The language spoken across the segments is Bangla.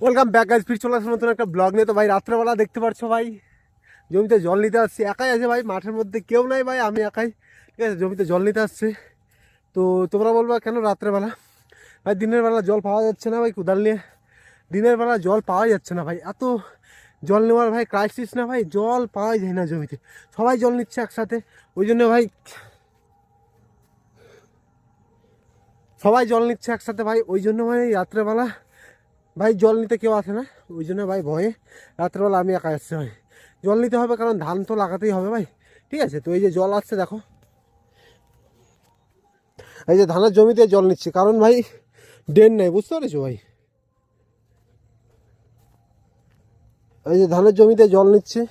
ওয়েলকাম ব্যাক গাইস, ফির চলে আসার নতুন একটা ব্লগ নিয়ে। তো ভাই রাত্রেবেলা দেখতে পাচ্ছ ভাই জমিতে জল নিতে আসছি, একাই আছে ভাই, মাঠের মধ্যে কেউ নাই ভাই, আমি একাই। ঠিক আছে, জমিতে জল নিতে আসছে। তো তোমরা বলবা কেন রাত্রেবেলা? ভাই দিনের বেলা জল পাওয়া যাচ্ছে না ভাই, কোদাল নিয়ে দিনের বেলা জল পাওয়া যাচ্ছে না ভাই, এত জল নেওয়ার ভাই ক্রাইসিস না ভাই, জল পাওয়াই যায় না জমিতে, সবাই জল নিচ্ছে একসাথে। ওই জন্য ভাই সবাই জল নিচ্ছে একসাথে ভাই, ওই জন্য ভাই রাত্রেবেলা ভাই জল নিতে কেউ আসে না। ওই জন্য ভাই ভয়ে রাত্রেবেলা আমি একা আসছি ভাই, জল নিতে হবে কারণ ধান তো লাগাতেই হবে ভাই। ঠিক আছে, তো এই যে জল আসছে দেখো, এই যে ধানের জমিতে জল নিচ্ছি কারণ ভাই ড্রেন নেই, বুঝতে পেরেছো ভাই। এই যে ধানের জমিতে জল নিচ্ছে,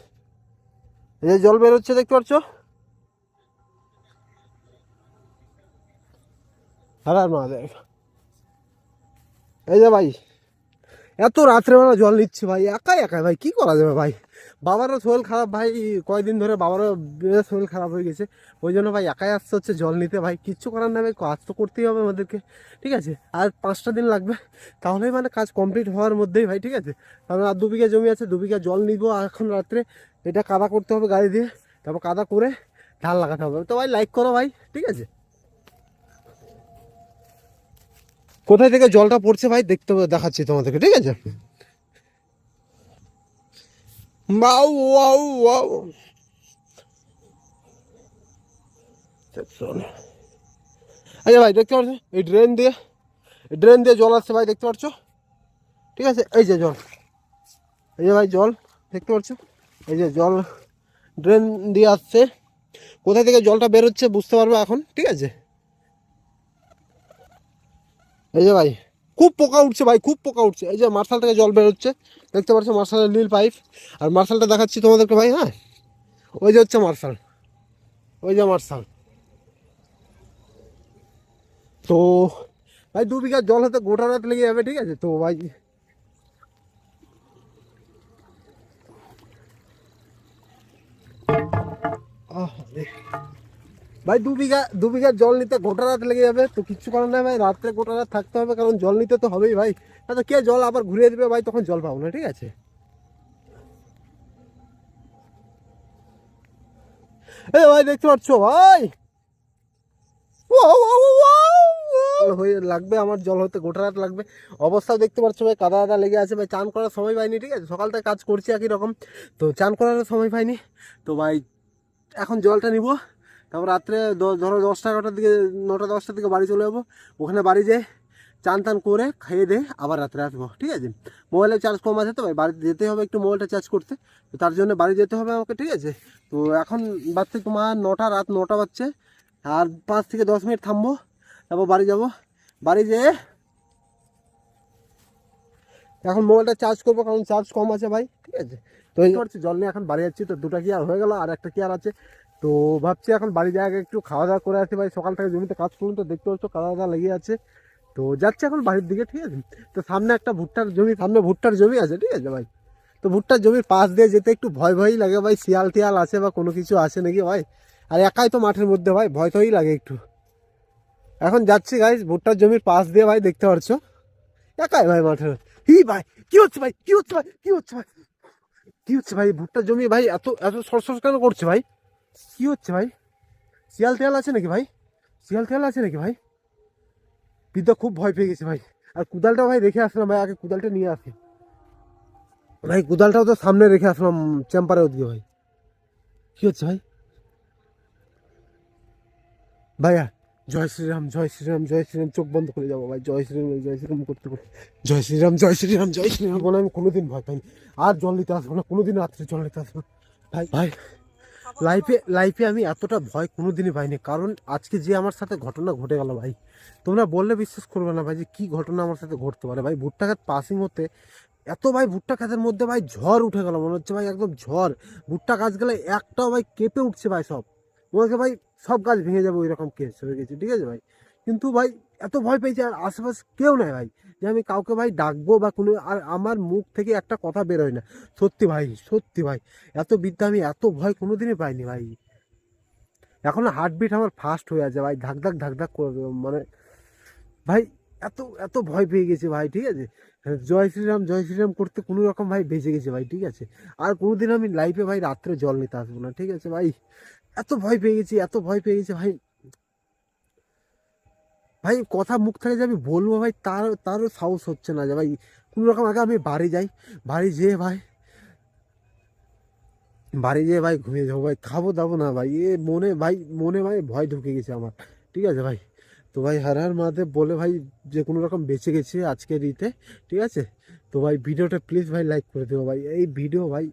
এই যে জল বেরোচ্ছে দেখতে পাচ্ছ। হ্যাঁ মহাদেব, এই যে ভাই এত রাত্রেবেলা জল নিচ্ছে ভাই, একাই একাই ভাই, কি করা যাবে ভাই। বাবারও শরীর খারাপ ভাই, কয়েকদিন ধরে বাবারও বেশ শরীর খারাপ হয়ে গেছে। ওই জন্য ভাই একাই আসতে হচ্ছে জল নিতে ভাই, কিচ্ছু করার না ভাই, কাজ তো করতেই হবে আমাদেরকে। ঠিক আছে, আর 5টা দিন লাগবে, তাহলেই মানে কাজ কমপ্লিট হওয়ার মধ্যেই ভাই। ঠিক আছে, কারণ আর 2 বিঘা জমি আছে, 2 বিঘা জল নিব এখন রাত্রে। এটা কাদা করতে হবে গাড়ি দিয়ে, তারপর কাদা করে ধান লাগাতে হবে। তো ভাই লাইক করো ভাই, ঠিক আছে। কোথায় থেকে জলটা পড়ছে ভাই দেখতে দেখাচ্ছি তোমাদেরকে, ঠিক আছে। বাউ ওয়াও ওয়াও, আচ্ছা ভাই দেখতে পাচ্ছ এই ড্রেন দিয়ে জল আসছে ভাই, দেখতে পাচ্ছ। ঠিক আছে, এই যে জল, এই যে ভাই জল দেখতে পাচ্ছ, এই যে জল ড্রেন দিয়ে আসছে। কোথায় থেকে জলটা বেরোচ্ছে বুঝতে পারবো এখন, ঠিক আছে। এই যে ভাই খুব পোকা উঠছে ভাই, খুব পোকা উঠছে। এই যে মার্শাল থেকে জল বেরোচ্ছে দেখতে পাচ্ছ, মার্শালের নীল পাইপ। আর মার্শালটা দেখাচ্ছি তোমাদেরকে ভাই, হ্যাঁ ওই যে হচ্ছে মার্শাল, ওই যে মার্শাল। তো ভাই 2 বিঘা জল হতে গোটা রাত লেগে যাবে, ঠিক আছে। তো ভাই ভাই 2 বিঘা জল নিতে গোটা রাত লেগে যাবে, তো কিচ্ছু করার নাই ভাই, রাত্রে গোটা রাত থাকতে হবে কারণ জল নিতে তো হবেই ভাই। না তো কে জল আবার ঘুরিয়ে দিবে ভাই, তখন জল পাবো না, ঠিক আছে। এ ভাই দেখতে পাচ্ছ ভাই, হয়ে লাগবে আমার জল হতে গোটা রাত লাগবে। অবস্থাও দেখতে পাচ্ছ ভাই, কাদা কাদা লেগে আছে ভাই, চান করার সময় পাইনি। ঠিক আছে, সকাল থেকে কাজ করছি একই রকম, তো চান করার সময় পাইনি। তো ভাই এখন জলটা নিব, তারপর রাত্রে ধরো 10টা 11টার দিকে, 9টা 10টার দিকে বাড়ি চলে যাবো। ওখানে বাড়ি যেয়ে চান টান করে খেয়ে দিয়ে আবার রাত্রে আসবো, ঠিক আছে। মোবাইলের চার্জ কম আছে তো ভাই, বাড়িতে যেতে হবে একটু মোবাইলটা চার্জ করতে, তো তার জন্য বাড়ি যেতে হবে আমাকে, ঠিক আছে। তো এখন বাজছে তোমার 9টা, রাত 9টা বাজছে। আর 5 থেকে 10 মিনিট থামবো, তারপর বাড়ি যাব। বাড়ি যেয়ে এখন মোবাইলটা চার্জ করবো কারণ চার্জ কম আছে ভাই, ঠিক আছে। তো এই করছি জল নিয়ে এখন বাড়ি যাচ্ছি, তো 2টা কি আর হয়ে গেল, আর একটা কি আর আছে। তো ভাবছি এখন বাড়ি যাওয়ার আগে একটু খাওয়া দাওয়া করে আসি ভাই, সকাল থেকে জমিতে কাজ করুন তো দেখতে পাচ্ছ খাওয়া দাওয়া লেগে আছে। তো যাচ্ছে এখন বাড়ির দিকে, ঠিক আছে। তো সামনে একটা ভুট্টার জমি, সামনে ভুট্টার জমি আছে, ঠিক আছে ভাই। তো ভুট্টার জমির পাশ দিয়ে যেতে একটু ভয় ভয়ই লাগে ভাই, শিয়াল টিয়াল আছে বা কোনো কিছু আছে নাকি ভাই। আর একাই তো মাঠের মধ্যে ভাই, ভয় তোই লাগে একটু। এখন যাচ্ছি গাইস ভুট্টার জমির পাশ দিয়ে ভাই, দেখতে পাচ্ছ একাই ভাই মাঠের। হি ভাই কি হচ্ছে ভাই, কি হচ্ছে ভাই, কি হচ্ছে ভাই, কি হচ্ছে ভাই, ভুট্টার জমি ভাই এত এত সরসর কেন করছে ভাই, কি হচ্ছে ভাই? শিয়াল টিয়াল আছে নাকি ভাই, শিয়াল টিয়াল আছে নাকি ভাই? বিদ্যা খুব ভয় পেয়ে গেছে ভাই। আর কুদালটা ভাই রেখে আসলাম ভাই, আগে কুদালটা নিয়ে আসি ভাই, কুদালটাও তো সামনে রেখে আসলাম চেম্পারে ওদিকে ভাই। কি হচ্ছে ভাই? ভাইয়া জয় শ্রীরাম, জয় শ্রীরাম, জয় শ্রীরাম, চোখ বন্ধ করে যাবো ভাই, জয় শ্রীরাম করতে করতে জয় শ্রীরাম, জয় শ্রীরাম, জয় শ্রীরাম বলে আমি কোনোদিন ভয় পাইনি। আর জল নিতে আসবো না কোনোদিন, রাত্রে জল নিতে আসবো না ভাই। ভাই লাইফে আমি এতটা ভয় কোনোদিনই পাইনি, কারণ আজকে যে আমার সাথে ঘটনা ঘটে গেল ভাই, তোমরা বললে বিশ্বাস করবে না ভাই যে কি ঘটনা আমার সাথে ঘটতে পারে ভাই। ভুট্টা ক্ষেত পাসিং হতে এত ভাই, ভুট্টা ক্ষেতের মধ্যে ভাই ঝড় উঠে গেল, মনে হচ্ছে ভাই একদম ঝড়। ভুট্টা গাছ গেলে একটাও ভাই কেঁপে উঠছে ভাই, সব মনে হচ্ছে ভাই সব গাছ ভেঙে যাবে, ওই রকম কেস হয়ে গেছে, ঠিক আছে ভাই। কিন্তু ভাই এত ভয় পেয়েছি, আর আশেপাশে কেউ নাই ভাই যে আমি কাউকে ভাই ডাকবো বা কোনো, আর আমার মুখ থেকে একটা কথা বেরোয় না। সত্যি ভাই, সত্যি ভাই, এত বিদ্যা আমি এত ভয় কোনোদিনই পাইনি ভাই। এখন হার্টবিট আমার ফাস্ট হয়ে আছে ভাই, ধাক ধাক ধাক ধাক করে মানে ভাই, এত এত ভয় পেয়ে গেছে ভাই, ঠিক আছে। জয় শ্রীরাম করতে কোনো রকম ভাই বেঁচে গেছে ভাই, ঠিক আছে। আর কোনোদিন আমি লাইফে ভাই রাত্রে জল নিতে আসবো না, ঠিক আছে ভাই। এত ভয় পেয়ে গেছি, এত ভয় পেয়ে গেছি ভাই। ভাই কথা মুখ থেকে যে আমি বলবো ভাই, তারও সাহস হচ্ছে না যে ভাই কোনো রকম। আগে আমি বাড়ি যাই, বাড়ি যেয়ে ভাই, বাড়ি যেয়ে ভাই ঘুমিয়ে যাবো ভাই, খাবো দাবো না ভাই। মনে ভাই ভয় ঢুকে গেছে আমার, ঠিক আছে ভাই। তো ভাই হর হর মহাদেব বলে ভাই যে কোনো রকম বেঁচে গেছি আজকের ইতে, ঠিক আছে। তো ভাই ভিডিওটা প্লিজ ভাই লাইক করে দেবো ভাই, এই ভিডিও ভাই